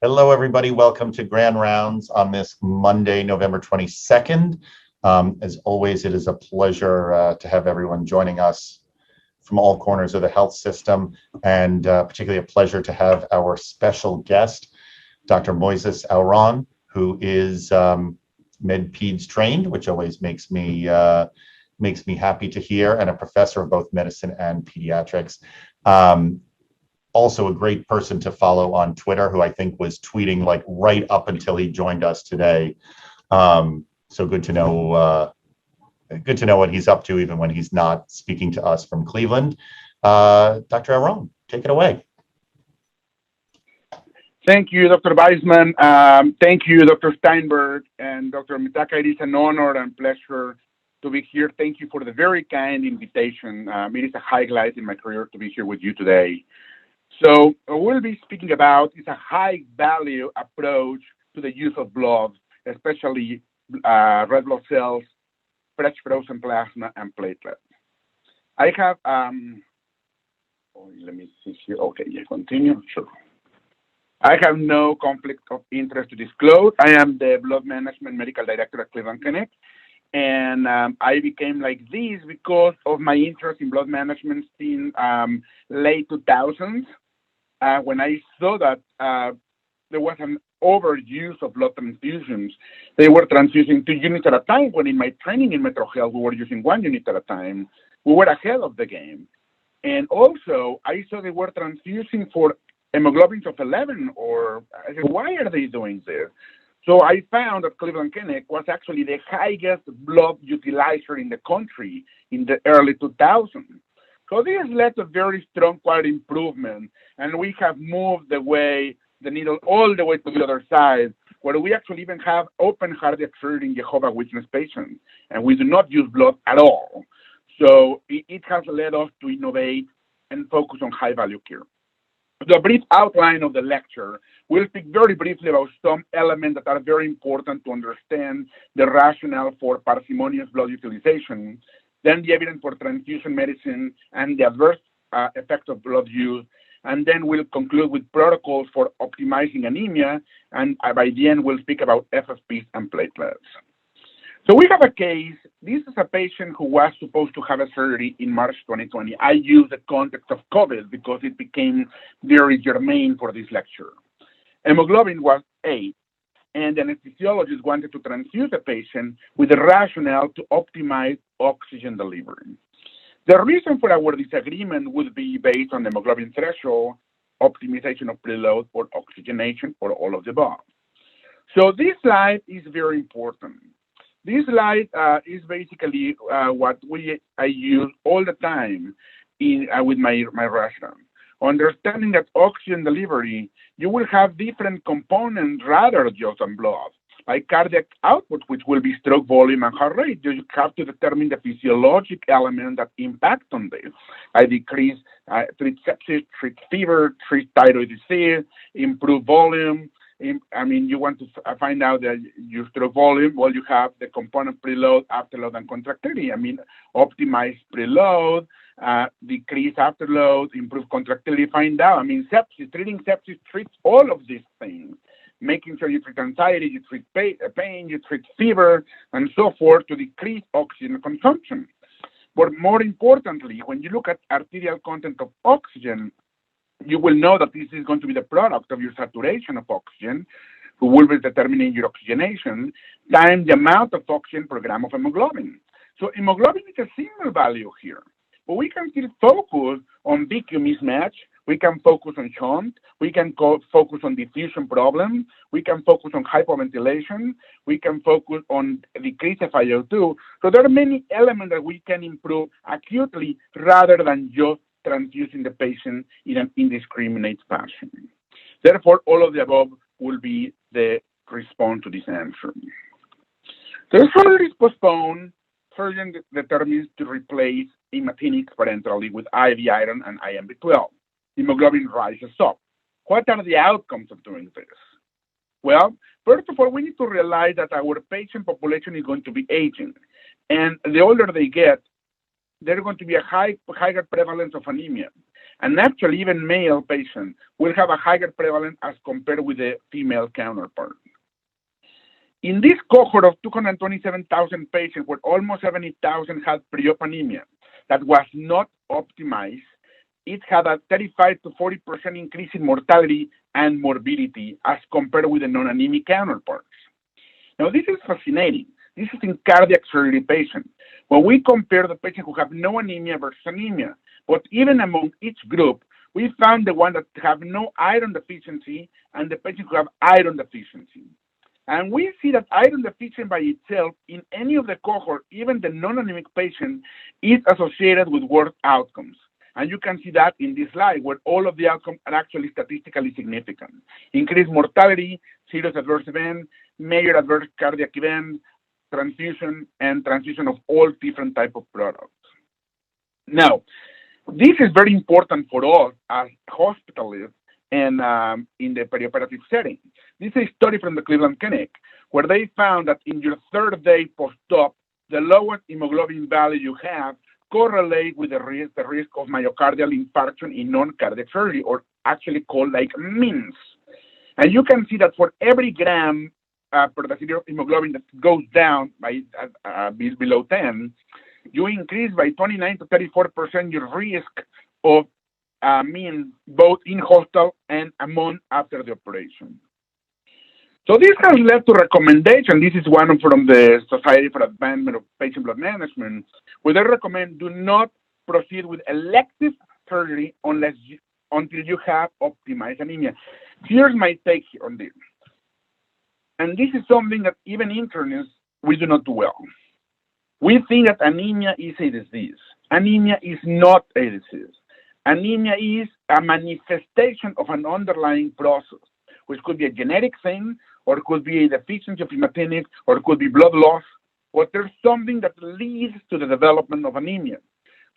Hello, everybody. Welcome to Grand Rounds on this Monday, November 22nd. As always, it is a pleasure to have everyone joining us from all corners of the health system, and particularly a pleasure to have our special guest, Dr. Moises Auron, who is med-peds trained, which always makes me happy to hear, and a professor of both medicine and pediatrics. Also a great person to follow on Twitter, who I think was tweeting like right up until he joined us today. So good to know what he's up to, even when he's not speaking to us from Cleveland. Dr. Auron, take it away. Thank you, Dr. Weisman. Thank you, Dr. Steinberg and Dr. Mitaka. It is an honor and pleasure to be here. Thank you for the very kind invitation. It is a highlight in my career to be here with you today. So what we'll be speaking about is a high-value approach to the use of blood, especially red blood cells, fresh frozen plasma, and platelets. I have, let me see here. Okay, yeah, continue. Sure. I have no conflict of interest to disclose. I am the blood management medical director at Cleveland Clinic, and I became like this because of my interest in blood management in late 2000s. When I saw that there was an overuse of blood transfusions. They were transfusing 2 units at a time, when in my training in Metro Health, we were using 1 unit at a time. We were ahead of the game. And also, I saw they were transfusing for hemoglobins of 11, or I said, why are they doing this? So I found that Cleveland Clinic was actually the highest blood utilizer in the country in the early 2000s. So this led to very strong quality improvement, and we have moved the needle all the way to the other side, where we actually even have open cardiac surgery in Jehovah's Witness patients, and we do not use blood at all. So it has led us to innovate and focus on high-value care. The brief outline of the lecture, we'll speak very briefly about some elements that are very important to understand the rationale for parsimonious blood utilization, then the evidence for transfusion medicine and the adverse effect of blood use, and then we'll conclude with protocols for optimizing anemia, and by the end, we'll speak about FFPs and platelets. So we have a case. This is a patient who was supposed to have a surgery in March 2020. I use the context of COVID because it became very germane for this lecture. Hemoglobin was 8, and the anesthesiologist wanted to transfuse the patient with the rationale to optimize oxygen delivery. The reason for our disagreement would be based on the hemoglobin threshold, optimization of preload, or oxygenation, or all of the above. So this slide is very important. This slide is basically what I use all the time with my rationale. Understanding that oxygen delivery, you will have different components rather just than blood, like cardiac output, which will be stroke volume and heart rate. You have to determine the physiologic element that impact on this. I decrease, treat sepsis, treat fever, treat thyroid disease, improve volume. You want to find out that your stroke volume, well, you have the component preload, afterload, and contractility. Optimize preload, decrease afterload, improve contractility, find out. Sepsis, treating sepsis treats all of these things, making sure you treat anxiety, you treat pain, you treat fever, and so forth to decrease oxygen consumption. But more importantly, when you look at arterial content of oxygen, you will know that this is going to be the product of your saturation of oxygen, who will be determining your oxygenation, times the amount of oxygen per gram of hemoglobin. So hemoglobin is a single value here, but we can still focus on VQ mismatch, we can focus on shunt, we can focus on diffusion problem, we can focus on hypoventilation, we can focus on decrease FiO2. So there are many elements that we can improve acutely rather than just transfusing the patient in an indiscriminate fashion. Therefore, all of the above will be the response to this answer. The surgery is postponed. Surgeon determines to replace imatinib parenterally with IV iron and IMB12. Hemoglobin rises up. What are the outcomes of doing this? Well, first of all, we need to realize that our patient population is going to be aging. And the older they get, there's going to be a higher prevalence of anemia. And actually, even male patients will have a higher prevalence as compared with the female counterpart. In this cohort of 227,000 patients, where almost 70,000 had pre-op anemia that was not optimized, it had a 35 to 40% increase in mortality and morbidity as compared with the non-anemic counterparts. Now, this is fascinating. This is in cardiac surgery patients. When we compare the patients who have no anemia versus anemia, but even among each group, we found the ones that have no iron deficiency and the patients who have iron deficiency. And we see that iron deficiency by itself in any of the cohort, even the non-anemic patient, is associated with worse outcomes. And you can see that in this slide, where all of the outcomes are actually statistically significant. Increased mortality, serious adverse event, major adverse cardiac event, transfusion, and transfusion of all different types of products. Now, this is very important for us as hospitalists and in the perioperative setting. This is a study from the Cleveland Clinic, where they found that in your third day post-op, the lowest hemoglobin value you have correlate with the risk of myocardial infarction in non-cardiac surgery, or actually called like MINS. And you can see that for every gram per deciliter of hemoglobin that goes down by below 10, you increase by 29 to 34% your risk of MINS, both in hospital and a month after the operation. So this has led to recommendation. This is one from the Society for Advancement of Patient Blood Management, where they recommend do not proceed with elective surgery until you have optimized anemia. Here's my take on this. And this is something that even internists, we do not do well. We think that anemia is a disease. Anemia is not a disease. Anemia is a manifestation of an underlying process, which could be a genetic thing, or it could be a deficiency of hematinic, or it could be blood loss, but there's something that leads to the development of anemia.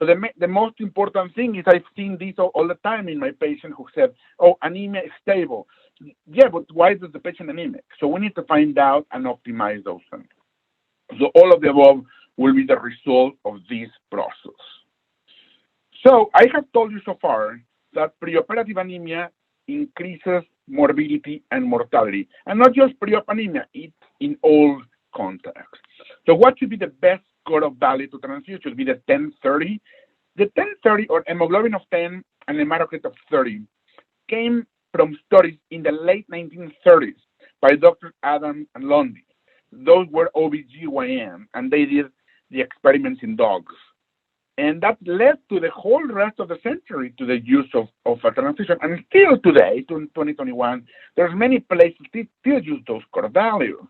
So the most important thing is I've seen this all the time in my patient who said, oh, anemia is stable. Yeah, but why is the patient anemic? So we need to find out and optimize those things. So all of the above will be the result of this process. So I have told you so far that preoperative anemia increases morbidity and mortality, and not just pre-op anemia, it's in all contexts. So what should be the best score of value to transfuse? Should be the 1030. The 1030, or hemoglobin of 10 and hematocrit of 30, came from studies in the late 1930s by Dr. Adam and Lundy. Those were OBGYN, and they did the experiments in dogs. And that led to the whole rest of the century to the use of a transfusion. And still today, 2021, there's many places that still use those core values.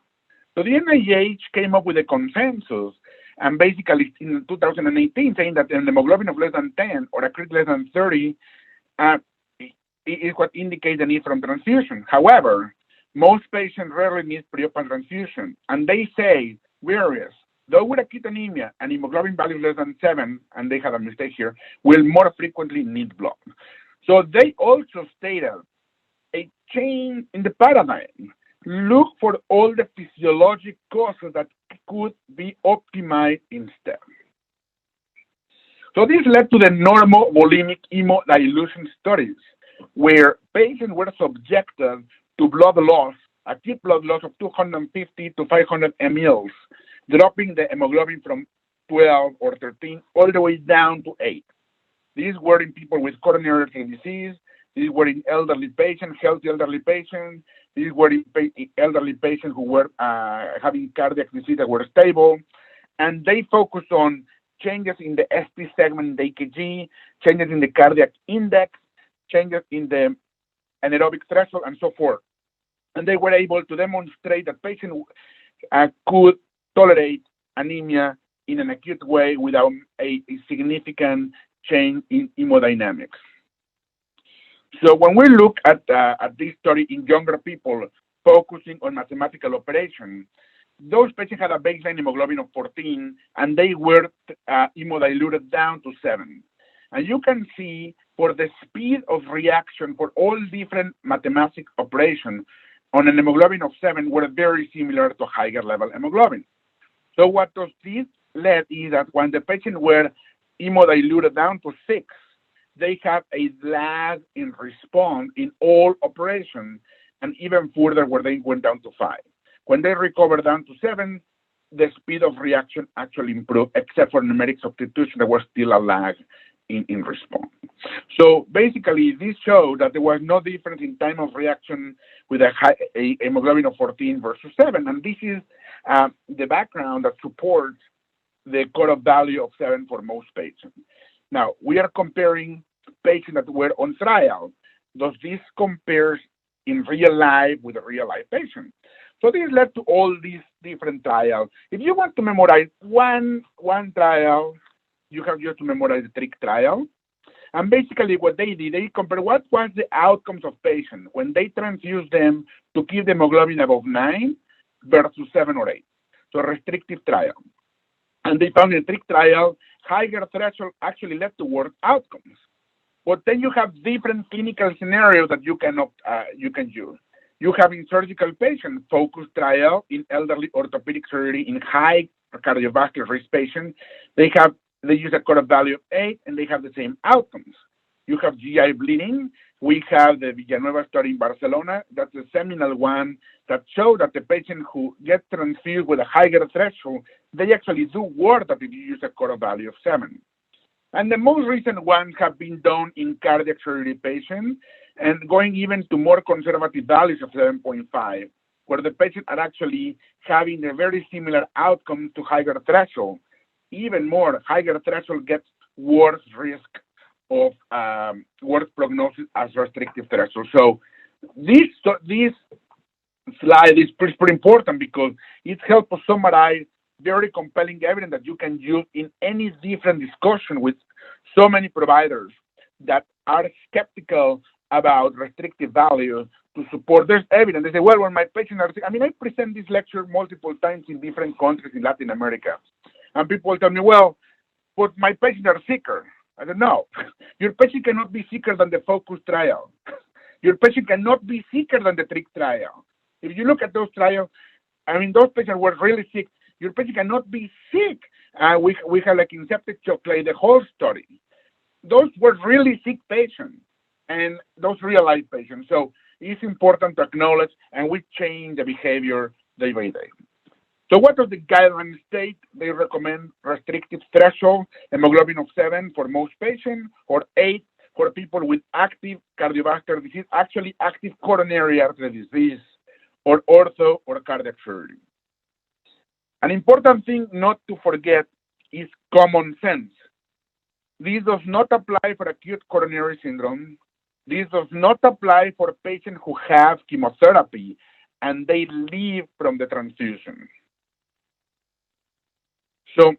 So the NIH came up with a consensus, and basically in 2018 saying that an hemoglobin of less than 10 or a crit less than 30 is what indicates the need for transfusion. However, most patients rarely need pre-op transfusion, and they say, whereas those with acute anemia and hemoglobin value less than 7, and they have a mistake here, will more frequently need blood. So they also stated a change in the paradigm. Look for all the physiologic causes that could be optimized instead. So this led to the normal volemic hemodilution studies, where patients were subjected to blood loss, acute blood loss of 250 to 500 mL, dropping the hemoglobin from 12 or 13 all the way down to 8. These were in people with coronary artery disease. These were in elderly patients, healthy elderly patients. These were in elderly patients who were having cardiac disease that were stable. And they focused on changes in the ST segment in the EKG, changes in the cardiac index, changes in the anaerobic threshold, and so forth. And they were able to demonstrate that patients could tolerate anemia in an acute way without a significant change in hemodynamics. So when we look at this study in younger people focusing on mathematical operation, those patients had a baseline hemoglobin of 14, and they were hemodiluted down to 7. And you can see for the speed of reaction for all different mathematical operations on an hemoglobin of 7 were very similar to higher level hemoglobin. So what this led is that when the patients were hemodiluted down to 6, they have a lag in response in all operations, and even further where they went down to 5. When they recovered down to 7, the speed of reaction actually improved, except for numeric substitution, there was still a lag in response. So basically, this showed that there was no difference in time of reaction with a hemoglobin of 14 versus 7. And this is the background that supports the cutoff value of 7 for most patients. Now, we are comparing patients that were on trial. Does this compare in real life with a real life patient? So this led to all these different trials. If you want to memorize one trial, you have just to memorize the trick trial. And basically what they did, they compared what was the outcomes of patients when they transfused them to keep the hemoglobin above 9 versus 7 or 8. So a restrictive trial. And they found in the trick trial, higher threshold actually led to worse outcomes. But then you have different clinical scenarios that you can use. You have in surgical patients, focus trial in elderly orthopedic surgery in high cardiovascular risk patients. They use a cutoff value of 8, and they have the same outcomes. You have GI bleeding. We have the Villanueva study in Barcelona. That's the seminal one that showed that the patient who gets transfused with a higher threshold, they actually do worse than if you use a cutoff value of 7. And the most recent ones have been done in cardiac surgery patients and going even to more conservative values of 7.5, where the patients are actually having a very similar outcome to higher threshold. Even more, higher threshold gets worse risk of worse prognosis as restrictive threshold. So this slide is pretty important because it helps us summarize very compelling evidence that you can use in any different discussion with so many providers that are skeptical about restrictive value to support this evidence. They say, well, when my patients are sick, I present this lecture multiple times in different countries in Latin America. And people tell me, well, but my patients are sicker. I don't know. Your patient cannot be sicker than the focus trial. Your patient cannot be sicker than the trick trial. If you look at those trials, those patients were really sick. Your patient cannot be sick. We have like in septic shock, like the whole story. Those were really sick patients and those real life patients. So it's important to acknowledge, and we change the behavior day by day. So what does the guidelines state? They recommend restrictive threshold, hemoglobin of 7 for most patients, or 8 for people with active cardiovascular disease, actually active coronary artery disease, or ortho or cardiac surgery. An important thing not to forget is common sense. This does not apply for acute coronary syndrome. This does not apply for patients who have chemotherapy and they leave from the transfusion. So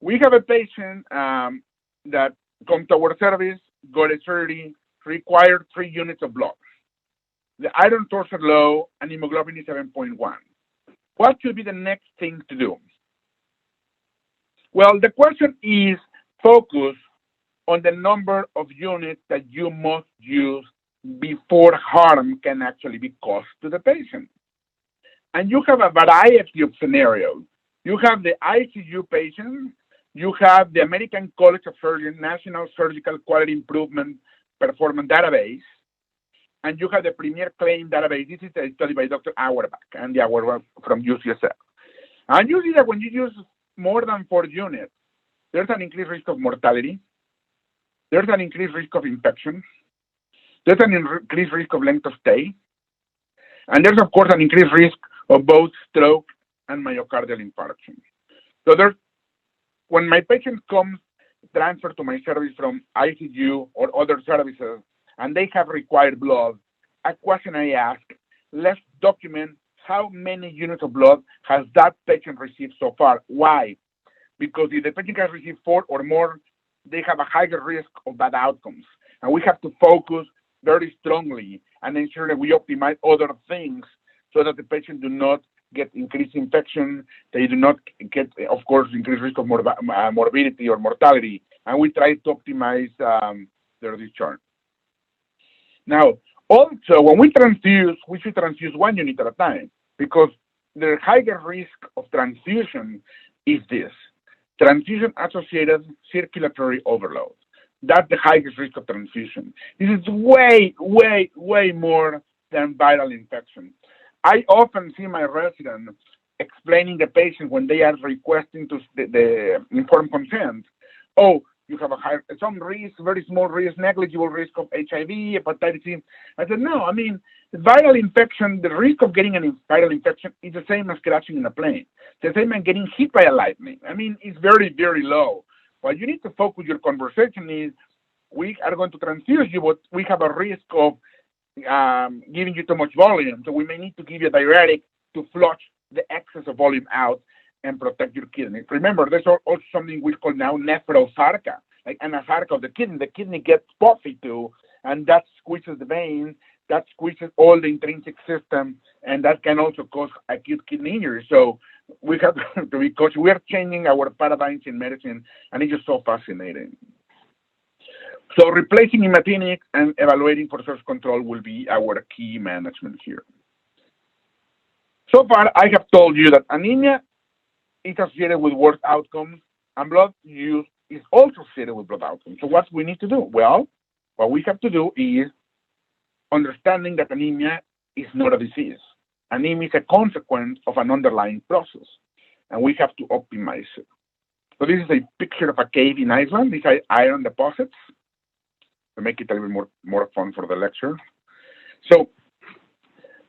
we have a patient that comes to our service, got a surgery, required 3 units of blood. The iron stores are low and hemoglobin is 7.1. What should be the next thing to do? Well, the question is focus on the number of units that you must use before harm can actually be caused to the patient. And you have a variety of scenarios. You have the ICU patient, you have the American College of Surgeons National Surgical Quality Improvement Performance Database, and you have the Premier Claim Database. This is a study by Dr. Auerbach and the Auerbach from UCSF. And you see that when you use more than 4 units, there's an increased risk of mortality, there's an increased risk of infection, there's an increased risk of length of stay, and there's, of course, an increased risk of both stroke and myocardial infarction. So when my patient comes transferred to my service from ICU or other services, and they have required blood, a question I ask, let's document how many units of blood has that patient received so far. Why? Because if the patient has received 4 or more, they have a higher risk of bad outcomes. And we have to focus very strongly and ensure that we optimize other things so that the patient do not get increased infection, they do not get, of course, increased risk of morbidity or mortality, and we try to optimize their discharge. Now, also, when we transfuse, we should transfuse 1 unit at a time because the higher risk of transfusion is this, transfusion-associated circulatory overload. that's the highest risk of transfusion. This is way, way, way more than viral infection. I often see my residents explaining the patient when they are requesting to the informed consent. Oh, you have some risk, very small risk, negligible risk of HIV, hepatitis C. I said, no, I mean, viral infection, the risk of getting a viral infection is the same as crashing in a plane. It's the same as getting hit by a lightning. I mean, it's very, very low. What you need to focus your conversation is, we are going to transfuse you, but we have a risk of giving you too much volume. So we may need to give you a diuretic to flush the excess of volume out and protect your kidney. Remember, there's also something we call now nephrosarca, like anasarca of the kidney. The kidney gets puffy too, and that squeezes the vein, that squeezes all the intrinsic system, and that can also cause acute kidney injury. So we have to be cautious. We are changing our paradigms in medicine, and it's just so fascinating. So replacing imatinib and evaluating for source control will be our key management here. So far, I have told you that anemia is associated with worse outcomes, and blood use is also associated with blood outcomes. So what we need to do? Well, what we have to do is understanding that anemia is not a disease. Anemia is a consequence of an underlying process, and we have to optimize it. So this is a picture of a cave in Iceland. These are iron deposits to make it a little bit more fun for the lecture. So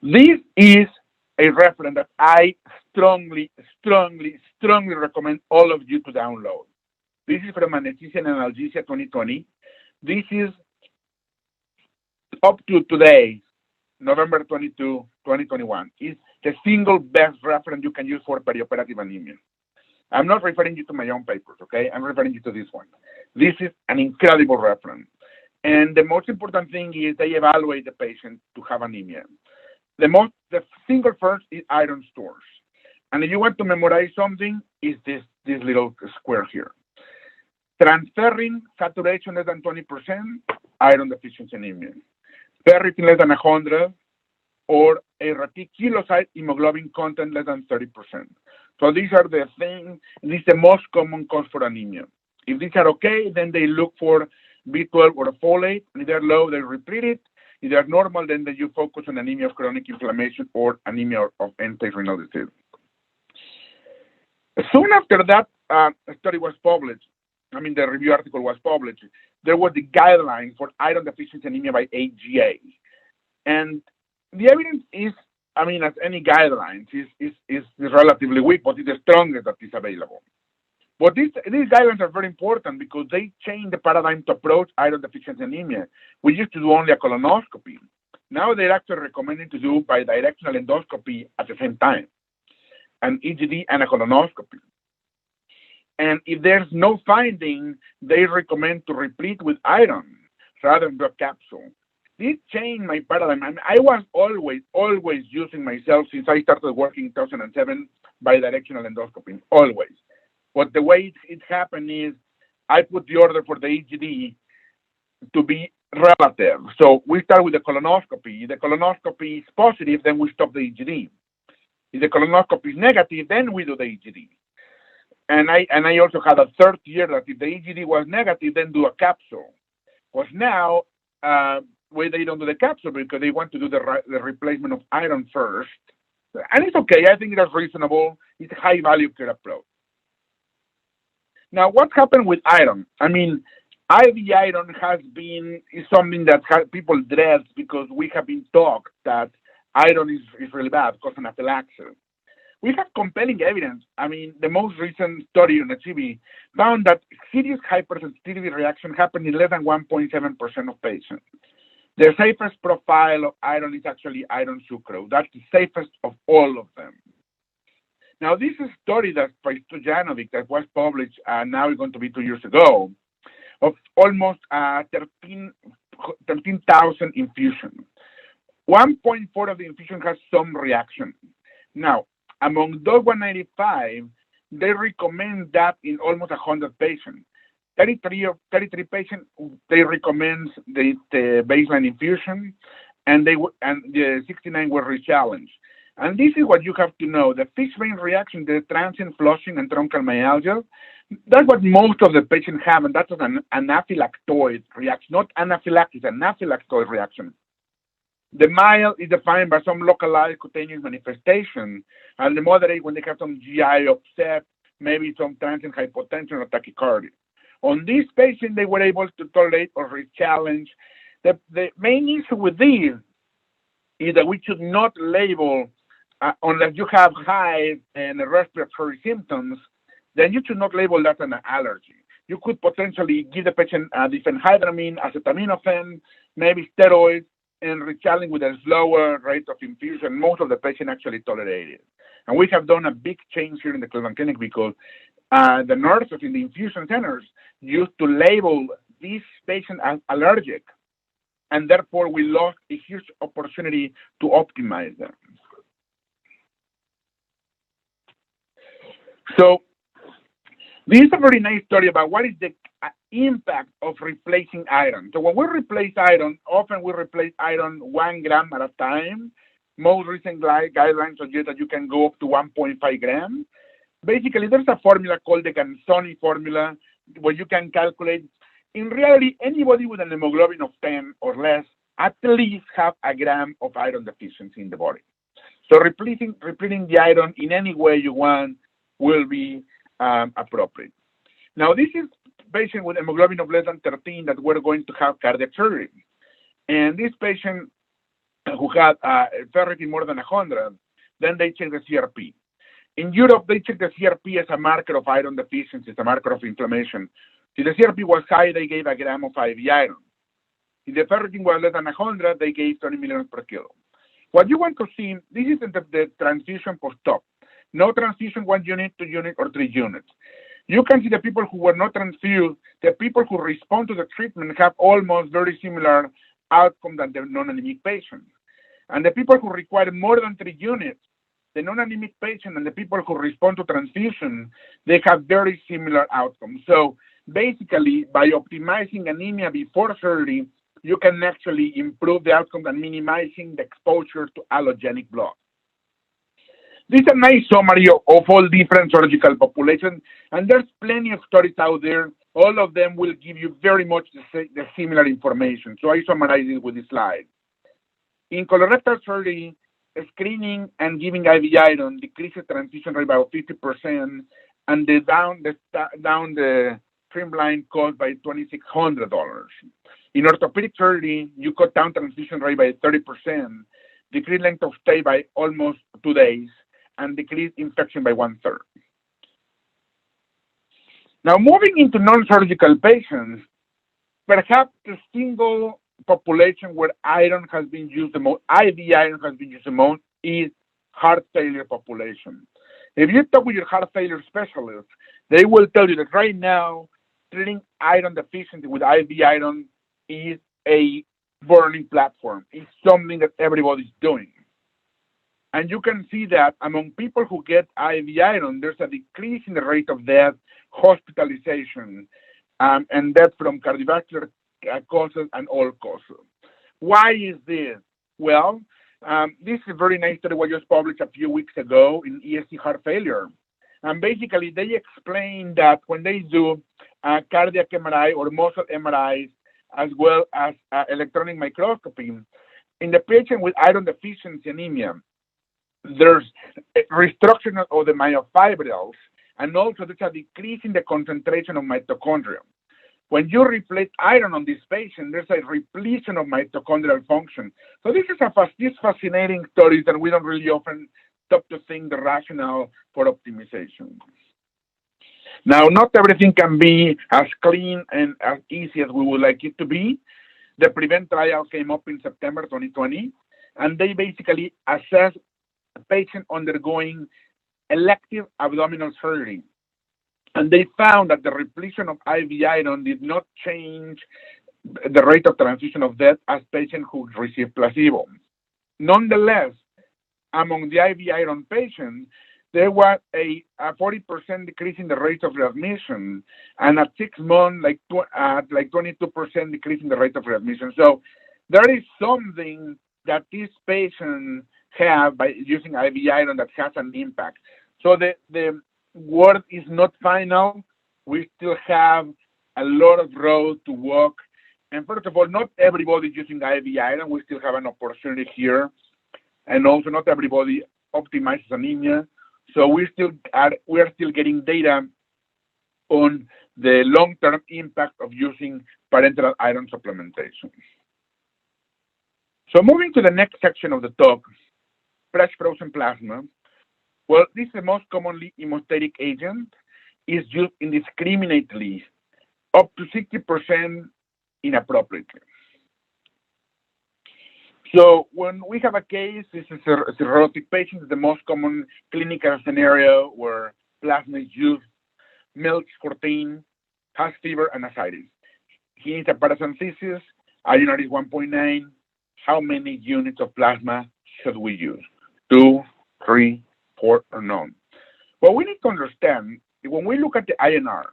this is a reference that I strongly recommend all of you to download. This is from Anesthesia and Analgesia 2020. This is up to today, November 22, 2021, is the single best reference you can use for perioperative anemia. I'm not referring you to my own papers, okay? I'm referring you to this one. This is an incredible reference. And the most important thing is they evaluate the patient to have anemia. The single first is iron stores. And if you want to memorize something, is this little square here. Transferrin saturation less than 20%, iron deficiency anemia. Ferritin less than 100, or a reticulocyte hemoglobin content less than 30%. So these are the things, this is the most common cause for anemia. If these are okay, then they look for B12 or a folate, and if they're low, they repeat it. If they're normal, then you focus on anemia of chronic inflammation or anemia of end-stage renal disease. Soon after that study was published, the review article was published, there was the guideline for iron deficiency anemia by AGA. And the evidence is, as any guidelines, is relatively weak, but it's the strongest that is available. But these guidelines are very important because they change the paradigm to approach iron deficiency anemia. We used to do only a colonoscopy. Now they're actually recommending to do bidirectional endoscopy at the same time, an EGD and a colonoscopy. And if there's no finding, they recommend to replete with iron rather than do a capsule. This changed my paradigm. I was always using myself since I started working in 2007 bidirectional endoscopy, always. But the way it happened is I put the order for the EGD to be relative. So we start with the colonoscopy. If the colonoscopy is positive, then we stop the EGD. If the colonoscopy is negative, then we do the EGD. And I also had a third year that if the EGD was negative, then do a capsule. Because now, they don't do the capsule because they want to do the replacement of iron first. And it's okay. I think that's reasonable. It's a high-value care approach. Now, what happened with iron? IV iron is something that people dread because we have been taught that iron is really bad because of anaphylaxis. We have compelling evidence. The most recent study on HCV found that serious hypersensitivity reaction happened in less than 1.7% of patients. The safest profile of iron is actually iron sucrose. That's the safest of all of them. Now, this is a study that by Stojanovic that was published, now it's going to be 2 years ago, of almost 13,000 infusions. 1.4 of the infusion has some reaction. Now, among those 195, they recommend that in almost 100 patients. 33 patients, they recommend the baseline infusion, and the 69 were rechallenged. And this is what you have to know. The fish vein reaction, the transient flushing and truncal myalgia, that's what most of the patients have, and that's an anaphylactoid reaction, not anaphylaxis, anaphylactoid reaction. The mild is defined by some localized cutaneous manifestation, and the moderate when they have some GI upset, maybe some transient hypotension or tachycardia. On this patient, they were able to tolerate or re-challenge. The main issue with these is that we should not label, unless you have hives and respiratory symptoms, then you should not label that an allergy. You could potentially give the patient diphenhydramine, acetaminophen, maybe steroids, and re-challenge with a slower rate of infusion. Most of the patients actually tolerate it. And we have done a big change here in the Cleveland Clinic because the nurses in the infusion centers used to label these patients as allergic, and therefore we lost a huge opportunity to optimize them. So this is a very nice story about what is the impact of replacing iron. So when we replace iron, often we replace iron 1 gram at a time. Most recent guidelines suggest that you can go up to 1.5 grams. Basically, there's a formula called the Gansoni formula where you can calculate, in reality, anybody with an hemoglobin of 10 or less at least have a gram of iron deficiency in the body. So replacing the iron in any way you want will be appropriate. Now, this is patient with hemoglobin of less than 13 that we're going to have cardiac surgery. And this patient who had ferritin more than 100, then they check the CRP. In Europe, they check the CRP as a marker of iron deficiency, as a marker of inflammation. If the CRP was high, they gave a gram of IV iron. If the ferritin was less than 100, they gave 20 milligrams per kilo. What you want to see, this is the transfusion post-op. No transfusion 1 unit, 2 units, or 3 units. You can see the people who were not transfused, the people who respond to the treatment have almost very similar outcome than the non-anemic patients. And the people who require more than 3 units, the non-anemic patient and the people who respond to transfusion, they have very similar outcomes. So basically, by optimizing anemia before surgery, you can actually improve the outcome and minimizing the exposure to allogenic blood. This is a nice summary of all different surgical populations, and there's plenty of studies out there. All of them will give you very much the similar information. So I summarize it with this slide. In colorectal surgery, screening and giving IV iron decreases transfusion rate by about 50%, and down the trimline cost by $2,600. In orthopedic surgery, you cut down transfusion rate by 30%, decrease length of stay by almost 2 days, and decrease infection by 1/3. Now, moving into non-surgical patients, perhaps the single population where iron has been used the most, IV iron has been used the most, is heart failure population. If you talk with your heart failure specialist, they will tell you that right now, treating iron deficiency with IV iron is a burning platform. It's something that everybody's doing. And you can see that among people who get IV iron, there's a decrease in the rate of death, hospitalization, and death from cardiovascular causes and all causes. Why is this? Well, this is a very nice study that was just published a few weeks ago in ESC Heart Failure. And basically, they explain that when they do cardiac MRI or muscle MRIs, as well as electronic microscopy, in the patient with iron deficiency anemia, there's a restriction of the myofibrils, and also there's a decrease in the concentration of mitochondria. When you replace iron on this patient, there's a repletion of mitochondrial function. So this is this fascinating story that we don't really often stop to think the rationale for optimization. Now, not everything can be as clean and as easy as we would like it to be. The PREVENT trial came up in September 2020, and they basically assessed a patient undergoing elective abdominal surgery. And they found that the repletion of IV iron did not change the rate of transfusion of death as patients who received placebo. Nonetheless, among the IV iron patients, there was a 40% decrease in the rate of readmission, and at 6 months, like 22% decrease in the rate of readmission. So there is something that this patient have by using IV iron that has an impact. So the word is not final. We still have a lot of road to walk. And first of all, not everybody is using IV iron. We still have an opportunity here. And also not everybody optimizes anemia. So we are still getting data on the long-term impact of using parenteral iron supplementation. So moving to the next section of the talk, fresh frozen plasma. Well, this is the most commonly hemostatic agent, is used indiscriminately, up to 60% inappropriately. So when we have a case, this is a cirrhotic patient, the most common clinical scenario where plasma is used, milk 14, has fever and ascites. He needs a paracentesis, INR is 1.9. How many units of plasma should we use? 2, 3, 4, or none? Well, we need to understand, when we look at the INR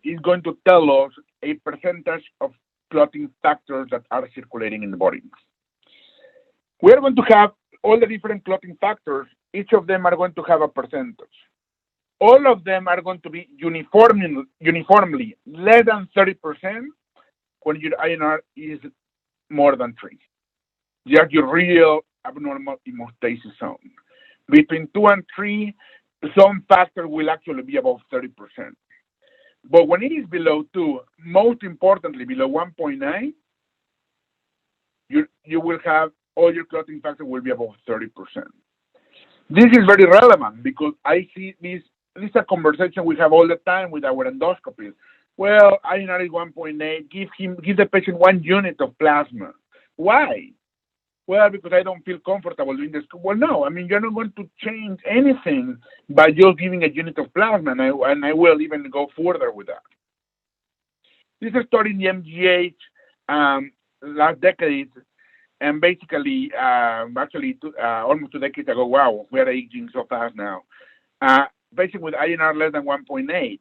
is going to tell us a percentage of clotting factors that are circulating in the body. We're going to have all the different clotting factors. Each of them are going to have a percentage. All of them are going to be uniformly less than 30% when your INR is more than 3. Just your real abnormal hemostasis zone. Between 2 and 3, some factor will actually be above 30%. But when it is below 2, most importantly below 1.9, you will have all your clotting factor will be above 30%. This is very relevant because I see this is a conversation we have all the time with our endoscopists. Well, INR is 1.8, give the patient 1 unit of plasma. Why? Well, because I don't feel comfortable doing this. Well, no, I mean, you're not going to change anything by just giving a unit of plasma, and I will even go further with that. This is started in the MGH last decade, and basically, almost 2 decades ago, wow, we're aging so fast now. Patient with INR less than 1.8.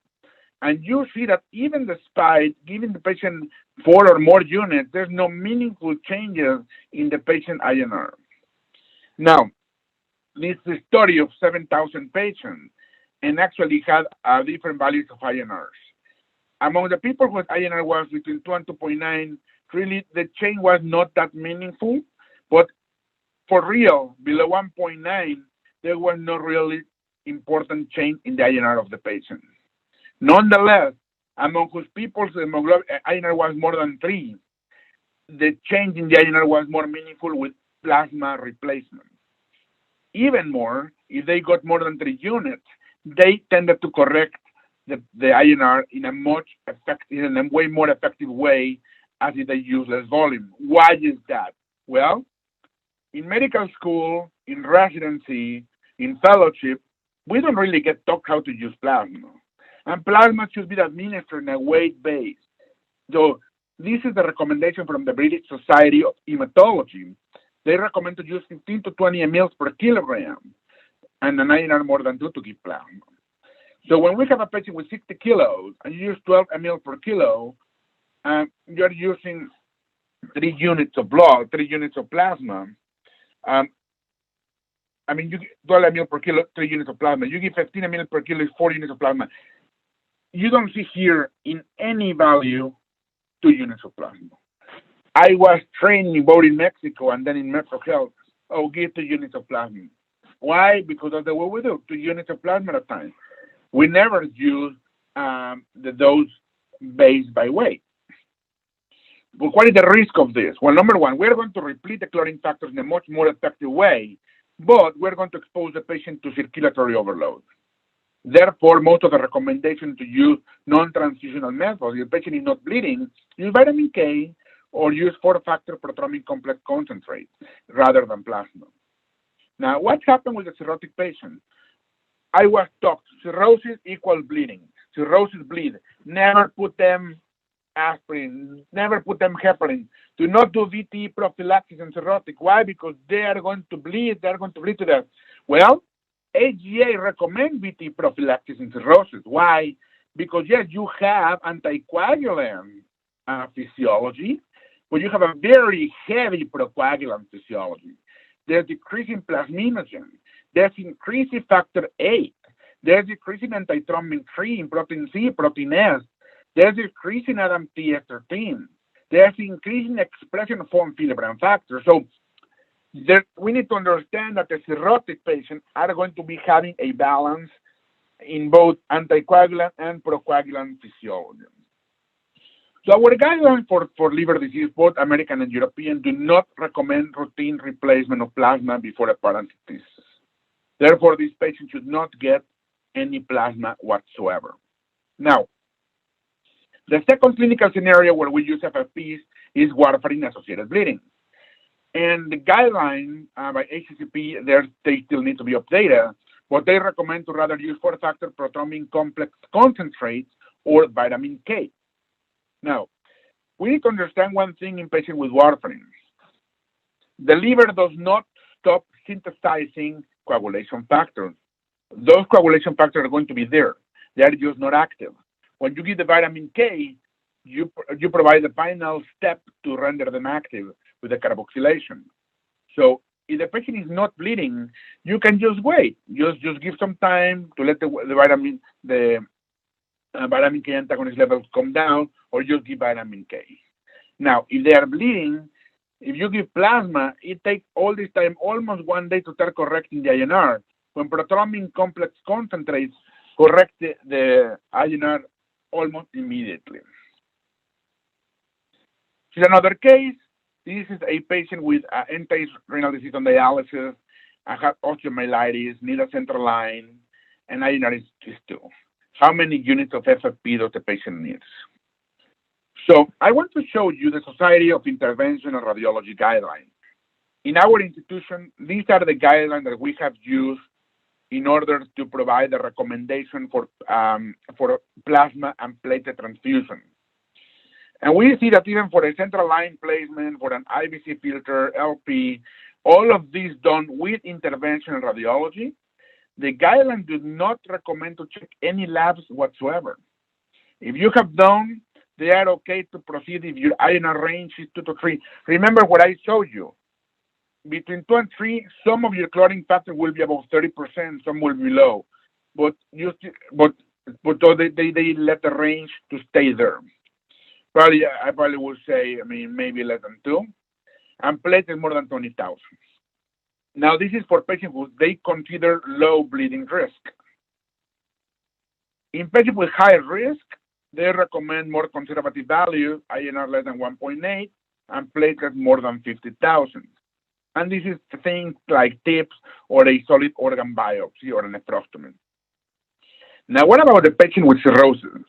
And you see that even despite giving the patient 4 or more units, there's no meaningful changes in the patient INR. Now, this is a study of 7,000 patients and actually had different values of INRs. Among the people whose INR was between 2 and 2.9, really the change was not that meaningful, but for real, below 1.9, there was no really important change in the INR of the patient. Nonetheless, among whose people's hemoglobin INR was more than 3, the change in the INR was more meaningful with plasma replacement. Even more, if they got more than 3 units, they tended to correct the INR in a way more effective way as if they use less volume. Why is that? Well, in medical school, in residency, in fellowship, we don't really get taught how to use plasma. And plasma should be administered in a weight base. So this is the recommendation from the British Society of Hematology. They recommend to use 15 to 20 mL per kilogram and an INR more than 2 to give plasma. So when we have a patient with 60 kilos and you use 12 mL per kilo, you're using 3 units of blood, 3 units of plasma. You give 12 mL per kilo, 3 units of plasma. You give 15 mL per kilo, 4 units of plasma. You don't see here in any value 2 units of plasma. I was trained both in Mexico and then in Metro Health. Oh, give 2 units of plasma. Why? Because that's the way we do, 2 units of plasma at a time. We never use the dose based by weight. But what is the risk of this? Well, number one, we're going to replete the clotting factors in a much more effective way, but we're going to expose the patient to circulatory overload. Therefore, most of the recommendation to use non-transfusional methods, if the patient is not bleeding, use vitamin K or use 4-factor prothrombin complex concentrate rather than plasma. Now, what happened with the cirrhotic patient? I was taught cirrhosis equals bleeding. Cirrhosis bleed. Never put them aspirin, never put them heparin. Do not do VTE prophylaxis in cirrhotic. Why? Because they are going to bleed. They are going to bleed to death. Well, AGA recommends VTE prophylaxis in cirrhosis. Why? Because yes, you have anticoagulant physiology, but you have a very heavy procoagulant physiology. There's decrease in plasminogen. There's increase in factor VIII. There's decrease in antithrombin 3, in protein C, protein S. There's decrease in ADAMTS13. There's increase in expression of von Willebrand factor. So we need to understand that the cirrhotic patients are going to be having a balance in both anticoagulant and procoagulant physiology. So our guidelines for liver disease, both American and European, do not recommend routine replacement of plasma before a paracentesis. Therefore, these patients should not get any plasma whatsoever. Now, the second clinical scenario where we use FFPs is warfarin-associated bleeding. And the guideline by ACCP, they still need to be updated, but they recommend to rather use 4-factor prothrombin complex concentrates or vitamin K. Now, we need to understand one thing in patients with warfarin. The liver does not stop synthesizing coagulation factors. Those coagulation factors are going to be there. They are just not active. When you give the vitamin K, you provide the final step to render them active with the carboxylation. So if the patient is not bleeding, you can just wait. Just give some time to let the vitamin K antagonist levels come down, or just give vitamin K. Now, if they are bleeding, if you give plasma, it takes all this time, almost 1 day, to start correcting the INR. When prothrombin complex concentrates, correct the INR almost immediately. This is another case. This is a patient with end-stage renal disease on dialysis. I have osteomyelitis, need a central line, and INR is 2. How many units of FFP does the patient need? So I want to show you the Society of Intervention and Radiology guidelines. In our institution, these are the guidelines that we have used in order to provide the recommendation for plasma and platelet transfusion. And we see that even for a central line placement, for an IVC filter, LP, all of these done with intervention and radiology, the guidelines do not recommend to check any labs whatsoever. If you have done, they are okay to proceed if your INR range is 2 to 3. Remember what I showed you. Between 2 and 3, some of your clotting factor will be above 30%, some will be low. But they let the range to stay there. I probably would say, maybe less than 2. And platelets more than 20,000. Now, this is for patients who they consider low bleeding risk. In patients with high risk, they recommend more conservative values, INR less than 1.8, and platelets more than 50,000. And this is things like TIPS or a solid organ biopsy or a nephrectomy. Now, what about the patient with cirrhosis?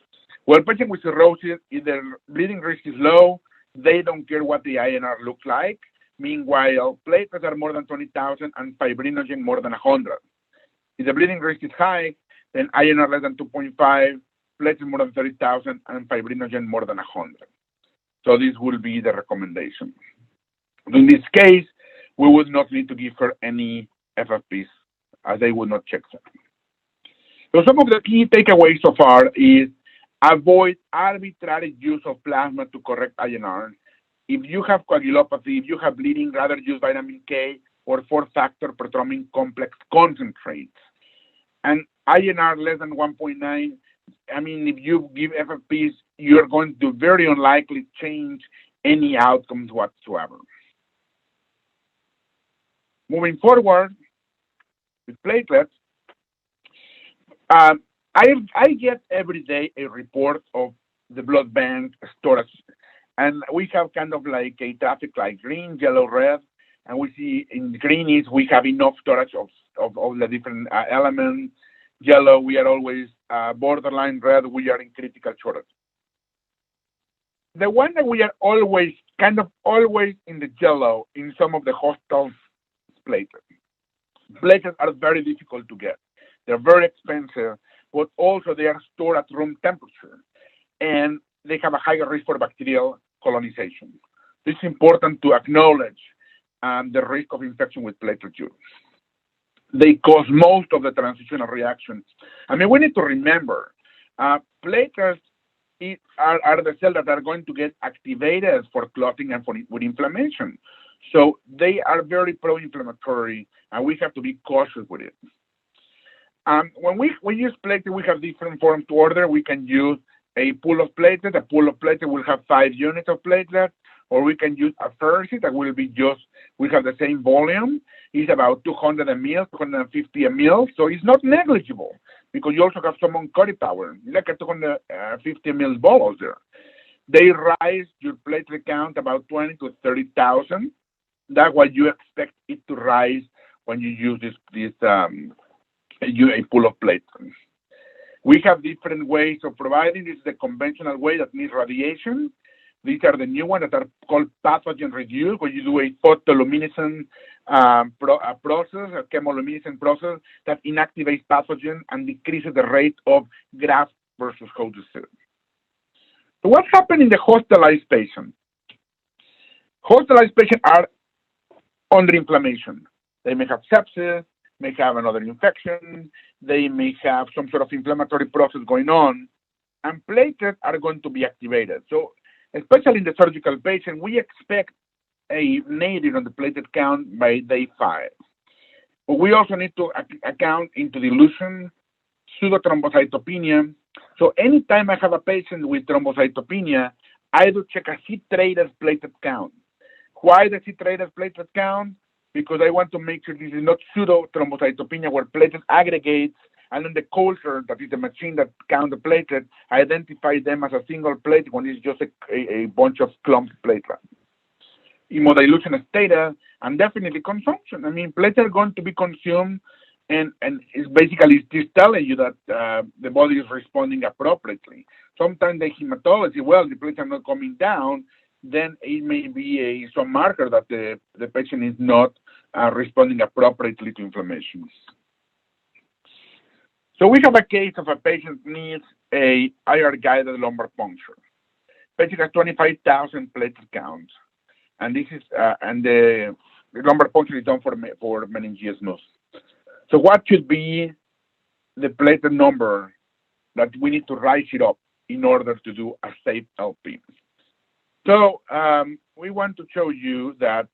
Well, patient with cirrhosis, if their bleeding risk is low, they don't care what the INR looks like. Meanwhile, platelets are more than 20,000 and fibrinogen more than 100. If the bleeding risk is high, then INR less than 2.5, platelets more than 30,000, and fibrinogen more than 100. So this will be the recommendation. In this case, we would not need to give her any FFPs, as they would not check them. So some of the key takeaways so far is avoid arbitrary use of plasma to correct INR. If you have coagulopathy, if you have bleeding, rather use vitamin K or 4-factor prothrombin complex concentrates. And INR less than 1.9, if you give FFPs, you're going to very unlikely change any outcomes whatsoever. Moving forward with platelets, I get every day a report of the blood bank storage, and we have kind of like a traffic like green, yellow, red, and we see in green is we have enough storage of all the different elements. Yellow, we are always borderline. Red, we are in critical shortage. The one that we are always in the yellow in some of the hospitals, platelets. Platelets are very difficult to get. They're very expensive, but also they are stored at room temperature, and they have a higher risk for bacterial colonization. It's important to acknowledge the risk of infection with platelet use. They cause most of the transitional reactions. We need to remember, platelets are the cells that are going to get activated for clotting and with inflammation. So they are very pro-inflammatory, and we have to be cautious with it. When we use platelet, we have different forms to order. We can use a pool of platelet. A pool of platelet will have 5 units of platelet, or we can use a FAAP that will be we have the same volume. It's about 200 ml, 250 ml, so it's not negligible because you also have some on-cutting power, like a 250 ml bottles there. They rise your platelet count about 20 to 30,000. That's what you expect it to rise when you use a pool of platelets. We have different ways of providing. This is the conventional way that needs radiation. These are the new ones that are called pathogen reduced, where you do a photoluminescent process, a chemoluminescent process that inactivates pathogen and decreases the rate of graft versus host disease. So what happened in the hospitalized patient? Hospitalized patients are under inflammation. They may have sepsis, may have another infection, they may have some sort of inflammatory process going on, and platelets are going to be activated. So especially in the surgical patient, we expect a nadir on the platelet count by day 5. But we also need to account into dilution, pseudothrombocytopenia. So anytime I have a patient with thrombocytopenia, I do check a C-traded platelet count. Why the C-traded platelet count? Because I want to make sure this is not pseudo-thrombocytopenia where platelets aggregates, and then the culture, that is the machine that counts the platelet, identifies them as a single platelet when it's just a bunch of clumps of platelets. Hemodilution status, and definitely consumption. I mean, platelets are going to be consumed, and it's basically just telling you that the body is responding appropriately. Sometimes the hematology, well, the platelets are not coming down, then it may be some marker that the patient is not responding appropriately to inflammation. So we have a case of a patient needs a IR-guided lumbar puncture. Patient has 25,000 platelet counts, and this is the lumbar puncture is done for meningitis. So what should be the platelet number that we need to rise it up in order to do a safe LP? So we want to show you that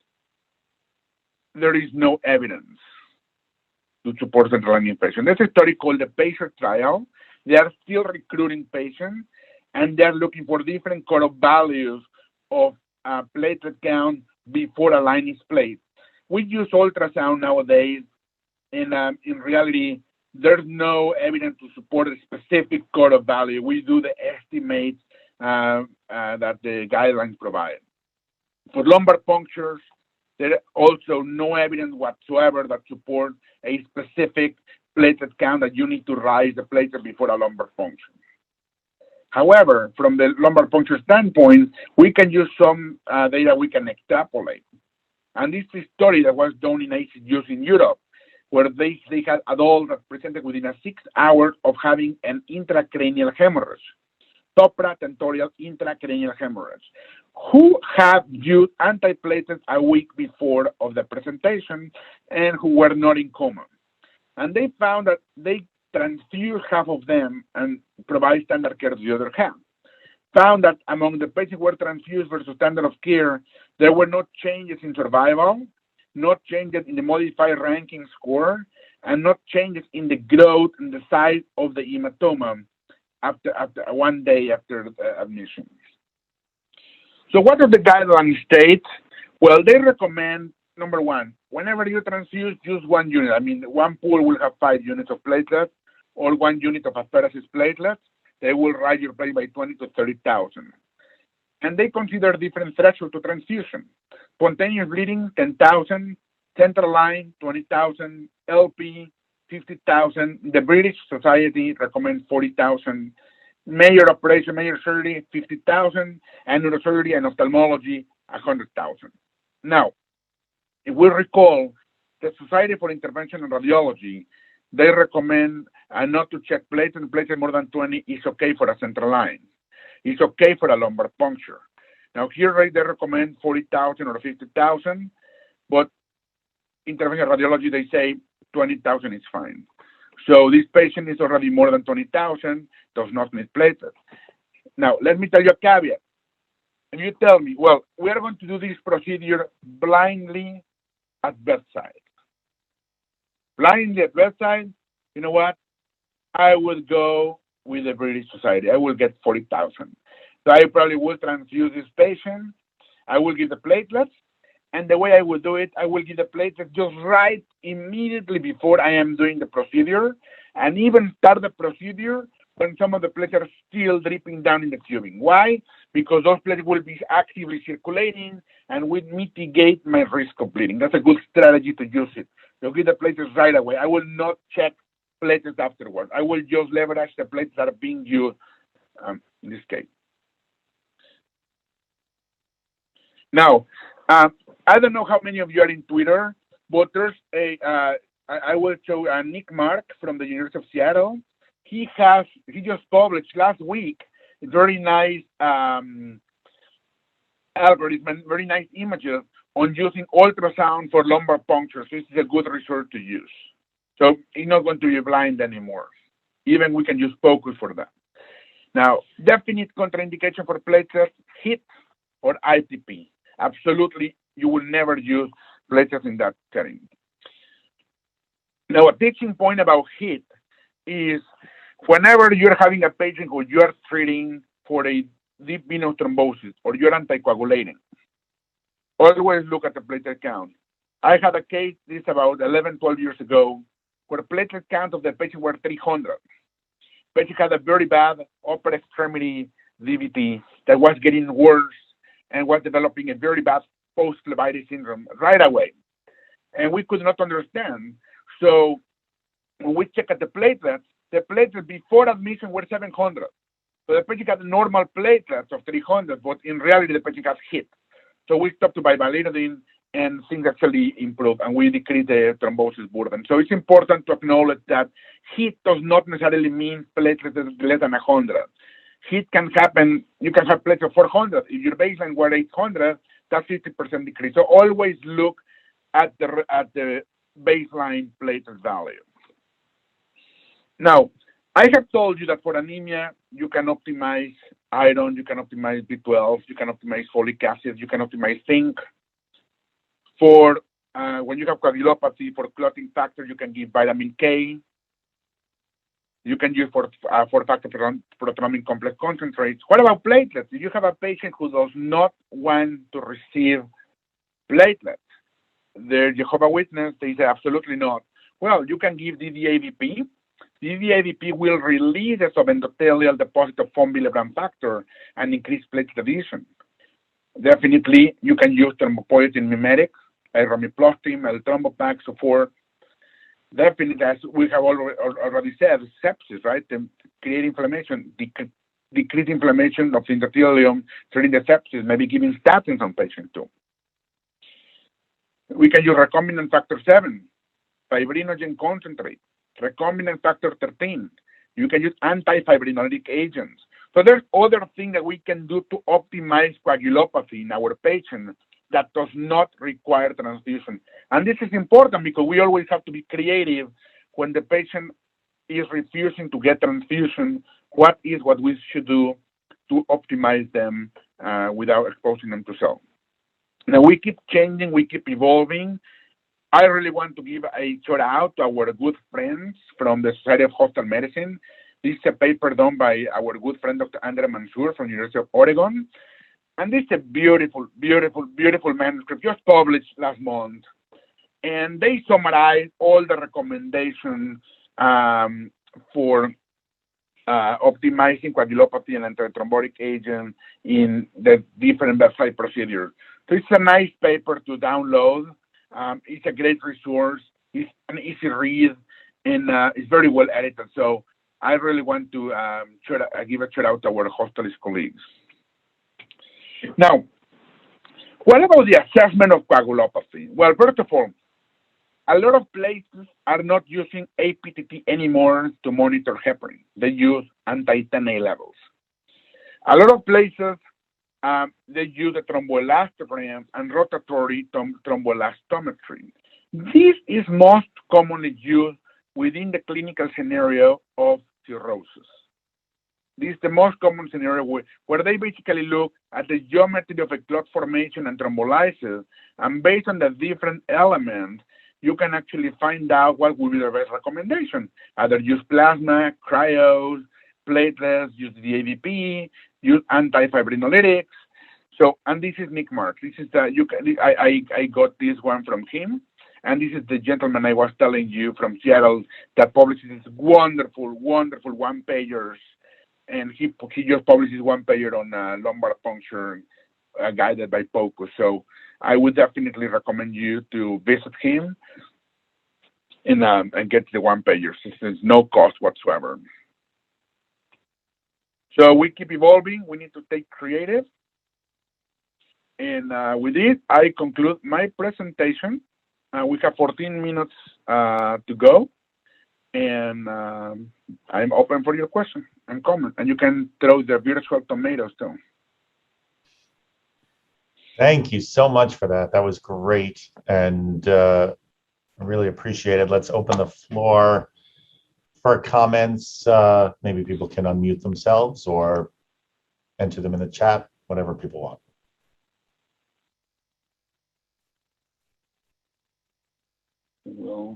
there is no evidence to support central line infection. There's a study called the PACER trial. They are still recruiting patients, and they're looking for different cutoff values of platelet count before a line is placed. We use ultrasound nowadays, and in reality, there's no evidence to support a specific cutoff value. We do the estimates that the guidelines provide. For lumbar punctures, there is also no evidence whatsoever that supports a specific platelet count that you need to rise the platelet before a lumbar puncture. However, from the lumbar puncture standpoint, we can use some data we can extrapolate. And this is a study that was done in ICUs in Europe, where they had adults that presented within 6 hours of having an intracranial hemorrhage, supratentorial intracranial hemorrhage, who have used antiplatelets a week before of the presentation and who were not in coma. And they found that they transfused half of them and provide standard care to the other half. Found that among the patients who were transfused versus standard of care, there were no changes in survival, not changes in the modified ranking score, and not changes in the growth and the size of the hematoma after 1 day after the admission. So what do the guidelines state? Well, they recommend, number one, whenever you transfuse, use 1 unit. I mean, one pool will have 5 units of platelets or 1 unit of apheresis platelets. They will rise your platelet by 20 to 30,000. And they consider different thresholds to transfusion. Spontaneous bleeding, 10,000. Central line, 20,000. LP, 50,000. The British Society recommends 40,000. Major operation, major surgery, 50,000. And neurosurgery and ophthalmology, 100,000. Now, if we recall, the Society for Intervention in Radiology, they recommend not to check platelets. Platelets more than 20 is okay for a central line. It's okay for a lumbar puncture. Now, here they recommend 40,000 or 50,000, but intervention radiology, they say 20,000 is fine. So this patient is already more than 20,000, does not need platelets. Now, let me tell you a caveat. and you tell me, well, we are going to do this procedure blindly at bedside. Blindly at bedside, you know what? I would go with the British Society. I will get 40,000. So I probably will transfuse this patient. I will give the platelets. And the way I will do it, I will give the platelets just right immediately before I am doing the procedure, and even start the procedure when some of the platelets are still dripping down in the tubing. Why? Because those platelets will be actively circulating and will mitigate my risk of bleeding. That's a good strategy to use it. So give the platelets right away. I will not check platelets afterwards. I will just leverage the platelets that are being used in this case. Now, I don't know how many of you are in Twitter, but there's I will show Nick Mark from the University of Seattle. He just published last week a very nice algorithm, very nice images on using ultrasound for lumbar puncture. So this is a good resource to use. So it's not going to be blind anymore. Even we can use focus for that. Now, definite contraindication for platelets, HIT or ITP. Absolutely, you will never use platelets in that setting. Now, a teaching point about HIT is whenever you're having a patient who you are treating for a deep venous thrombosis or you're anticoagulating, always look at the platelet count. I had a case, this about 11, 12 years ago, where the platelet count of the patient were 300. Patient had a very bad upper extremity DVT that was getting worse and was developing a very bad post-phlebitis syndrome right away. And we could not understand. So when we check at the platelets before admission were 700. So the patient had normal platelets of 300, but in reality, the patient has HIT. So we stopped to bivalirudin, and things actually improved, and we decreased the thrombosis burden. So it's important to acknowledge that HIT does not necessarily mean platelets less than 100. HIT can happen, you can have platelets of 400. If your baseline were 800, that's 50% decrease. So always look at the baseline platelet value. Now, I have told you that for anemia, you can optimize iron, you can optimize B12, you can optimize folic acid, you can optimize zinc. For when you have coagulopathy, for clotting factor, you can give vitamin K. You can use for factor proteomic complex concentrates. What about platelets? If you have a patient who does not want to receive platelets, the Jehovah Witness, they say absolutely not. Well, you can give DDAVP. DDAVP will release the subendothelial deposit of von Willebrand factor and increase platelet addition. Definitely, you can use thrombopoietin mimetics, romiplastim, L-Thrombopax, so forth. Definitely, as we have already said, sepsis, right? Create inflammation, decrease inflammation of the endothelium, treating the sepsis, maybe giving statins on patients too. We can use recombinant factor 7, fibrinogen concentrate, recombinant factor 13. You can use anti-fibrinolytic agents. So there's other things that we can do to optimize coagulopathy in our patients that does not require transfusion. And this is important because we always have to be creative when the patient is refusing to get transfusion. What we should do to optimize them without exposing them to cell? Now, we keep changing, we keep evolving. I really want to give a shout out to our good friends from the Society of Hospital Medicine. This is a paper done by our good friend, Dr. Andre Mansour from the University of Oregon. And this is a beautiful, beautiful, beautiful manuscript just published last month. And they summarize all the recommendations for optimizing coagulopathy and antithrombotic agent in the different bedside procedures. So it's a nice paper to download. It's a great resource. It's an easy read, and it's very well edited. So I really want to give a shout out to our hospitalist colleagues. Now, what about the assessment of coagulopathy? Well, first of all, a lot of places are not using APTT anymore to monitor heparin. They use anti-10A levels. A lot of places, they use the thromboelastogram and rotatory thromboelastometry. This is most commonly used within the clinical scenario of cirrhosis. This is the most common scenario where they basically look at the geometry of a clot formation and thrombolysis, and based on the different elements, you can actually find out what will be the best recommendation. Either use plasma, cryos, platelets, use the AVP, use antifibrinolytics. So, and this is Nick Marks. This is I got this one from him, and this is the gentleman I was telling you from Seattle that publishes these wonderful one-pagers, and he just publishes one-pager on lumbar puncture guided by POCUS. So I would definitely recommend you to visit him and get the one-pagers. There's no cost whatsoever. So we keep evolving. We need to stay creative. And with it, I conclude my presentation. We have 14 minutes to go. And I'm open for your question and comment. And you can throw the virtual tomatoes too. Thank you so much for that. That was great. And I really appreciate it. Let's open the floor for comments. Maybe people can unmute themselves or enter them in the chat, whatever people want. Well,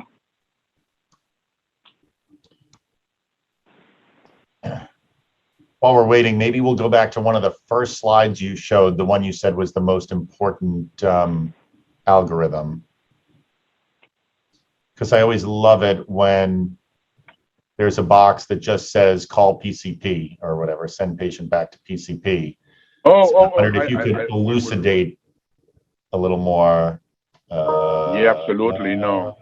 while we're waiting, maybe we'll go back to one of the first slides you showed, the one you said was the most important algorithm. Because I always love it when there's a box that just says call PCP or whatever, send patient back to PCP. So I wondered if you could elucidate a little more. Yeah, absolutely. No.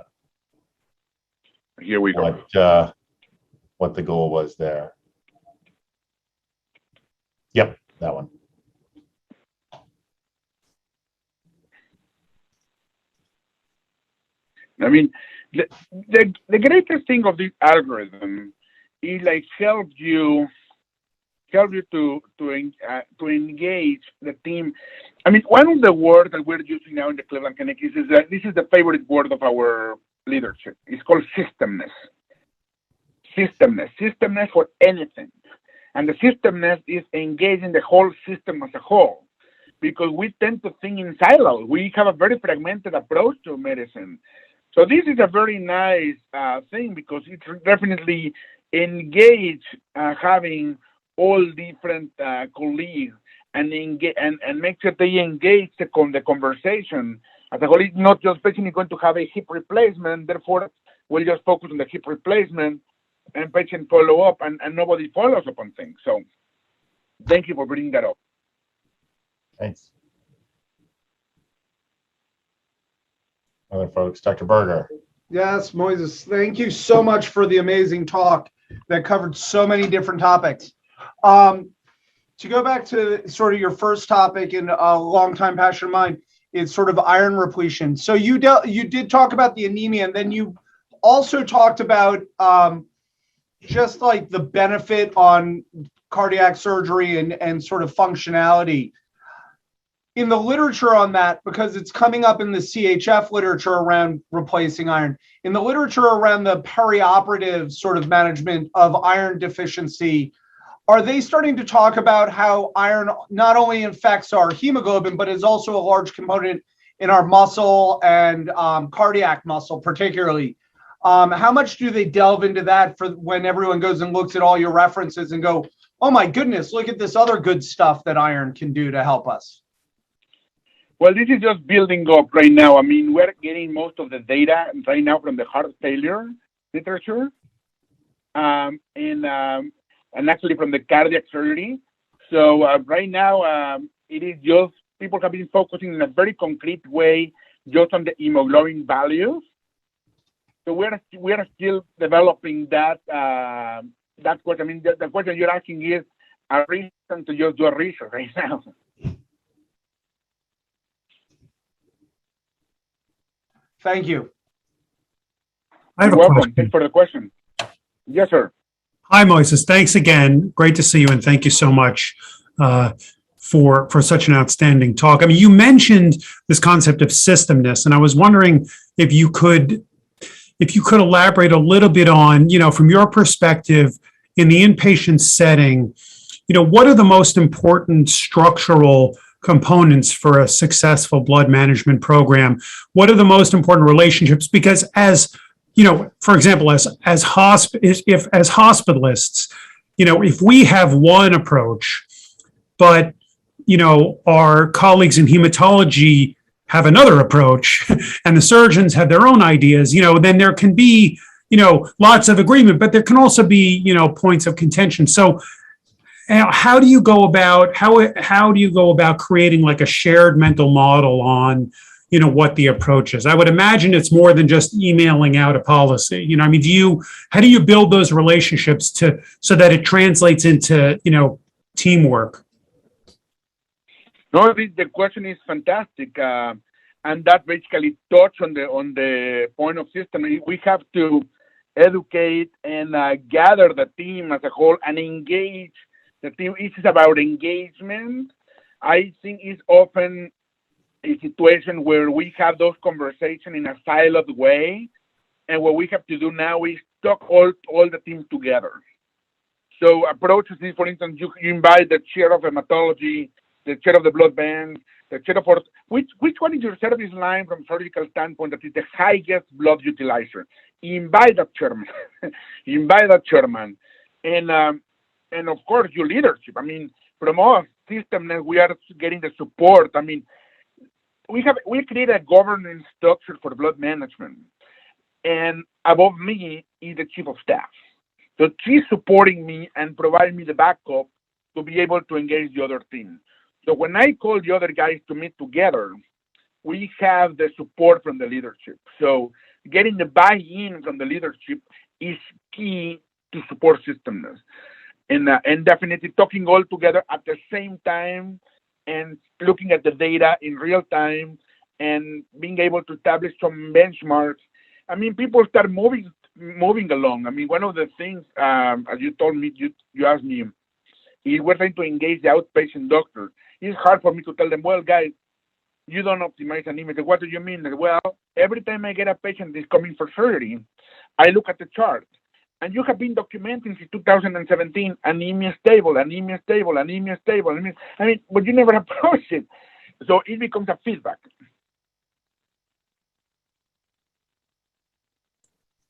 Here we go. What the goal was there. Yep, that one. I mean, the greatest thing of this algorithm is like help you to engage the team. I mean, one of the words that we're using now in the Cleveland Clinic is that this is the favorite word of our leadership. It's called systemness. Systemness for anything. And the systemness is engaging the whole system as a whole, because we tend to think in silos. We have a very fragmented approach to medicine. So this is a very nice thing, because it definitely engage having all different colleagues and make sure they engage the conversation as a whole. It's not just patient going to have a hip replacement, therefore we'll just focus on the hip replacement and patient follow up, and nobody follows up on things. So thank you for bringing that up. Thanks. Other folks, Dr. Berger. Yes, Moises, thank you so much for the amazing talk that covered so many different topics. To go back to sort of your first topic and a long-time passion of mine, is sort of iron repletion. So you did talk about the anemia, and then you also talked about just like the benefit on cardiac surgery and sort of functionality. In the literature on that, because it's coming up in the CHF literature around replacing iron, in the literature around the perioperative sort of management of iron deficiency, are they starting to talk about how iron not only affects our hemoglobin, but is also a large component in our muscle and cardiac muscle particularly? How much do they delve into that for when everyone goes and looks at all your references and go, oh my goodness, look at this other good stuff that iron can do to help us? Well, this is just building up right now. I mean, we're getting most of the data right now from the heart failure literature, and actually from the cardiac surgery. So right now, it is just people have been focusing in a very concrete way just on the hemoglobin values. So we're still developing that question. I mean, the question you're asking is a reason to just do a research right now. Thank you. You're welcome. Thanks for the question. Yes, sir. Hi, Moises. Thanks again. Great to see you, and thank you so much for such an outstanding talk. I mean, you mentioned this concept of systemness, and I was wondering if you could elaborate a little bit on, from your perspective in the inpatient setting, what are the most important structural components for a successful blood management program? What are the most important relationships? Because as for example, as hospitalists, if we have one approach, but our colleagues in hematology have another approach, and the surgeons have their own ideas, then there can be, lots of agreement, but there can also be, points of contention. So how do you go about creating like a shared mental model on, what the approach is? I would imagine it's more than just emailing out a policy. How do you build those relationships so that it translates into, teamwork? No, the question is fantastic, and that basically touch on the point of system. We have to educate and gather the team as a whole and engage the team. It is about engagement. I think it's often a situation where we have those conversations in a siloed way, and what we have to do now is talk all the teams together. So approaches is, for instance, you invite the chair of hematology, the chair of the blood bank, the chair of which one is your service line from surgical standpoint that is the highest blood utilizer? Invite that chairman, and of course your leadership. From our system, we are getting the support. We created a governance structure for blood management, and above me is the chief of staff. So she's supporting me and providing me the backup to be able to engage the other team. So when I call the other guys to meet together, we have the support from the leadership. So getting the buy-in from the leadership is key to support systemness. And definitely talking all together at the same time and looking at the data in real time and being able to establish some benchmarks. People start moving along. One of the things, as you told me, you asked me, is we're trying to engage the outpatient doctor. It's hard for me to tell them, well, guys, you don't optimize anemia. What do you mean? Well, every time I get a patient that's coming for surgery, I look at the chart. And you have been documenting since 2017, anemia stable, anemia stable, anemia stable. But you never approach it. So it becomes a feedback.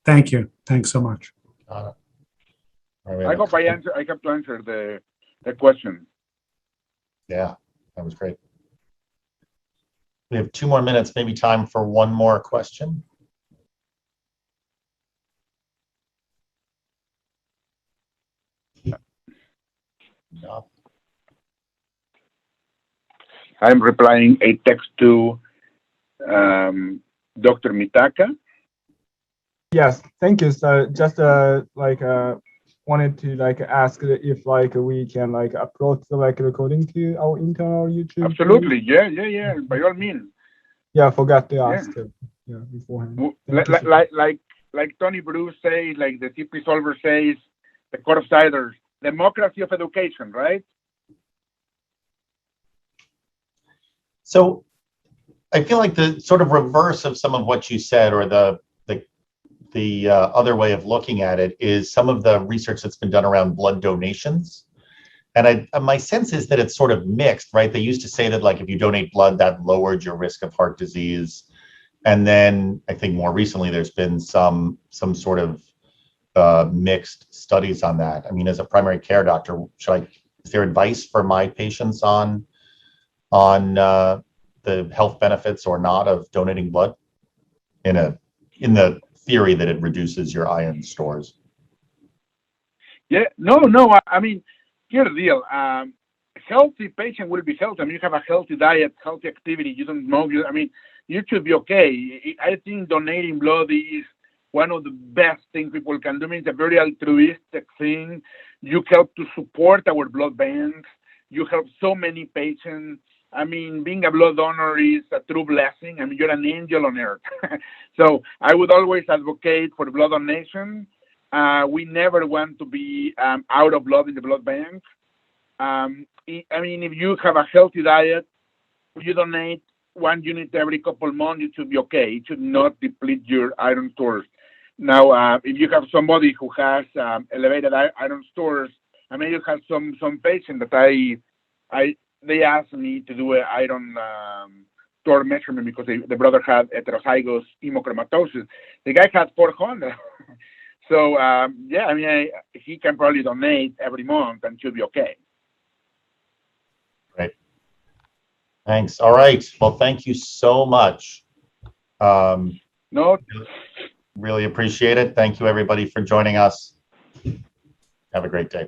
Thank you. Thanks so much. I hope I have to answer the question. Yeah, that was great. We have 2 more minutes, maybe time for one more question. No. I'm replying a text to Dr. Mitaka. Yes, thank you. So just wanted to ask if we can approach the recording to our internal YouTube. Absolutely, yeah. By all means. Yeah, I forgot to ask beforehand. Like Tony Bruce says, like the CP Solver says, the Court of Siders, democracy of education, right? So I feel like the sort of reverse of some of what you said, or the other way of looking at it, is some of the research that's been done around blood donations. And my sense is that it's sort of mixed, right? They used to say that if you donate blood, that lowered your risk of heart disease. And then I think more recently there's been some sort of mixed studies on that. As a primary care doctor, is there advice for my patients on the health benefits or not of donating blood in the theory that it reduces your iron stores? Yeah, no. Here's the deal. Healthy patient will be healthy. You have a healthy diet, healthy activity. You don't smoke. You should be okay. I think donating blood is one of the best things people can do. It's a very altruistic thing. You help to support our blood banks. You help so many patients. Being a blood donor is a true blessing. You're an angel on earth. So I would always advocate for blood donation. We never want to be out of blood in the blood bank. If you have a healthy diet, you donate 1 unit every couple of months, it should be okay. It should not deplete your iron stores. Now, if you have somebody who has elevated iron stores, I mean, you have some patient that they asked me to do an iron store measurement because the brother had heterozygous hemochromatosis. The guy had 400. So yeah, I mean, he can probably donate every month and should be okay. Great. Thanks. All right. Well, thank you so much. No. Really appreciate it. Thank you, everybody, for joining us. Have a great day.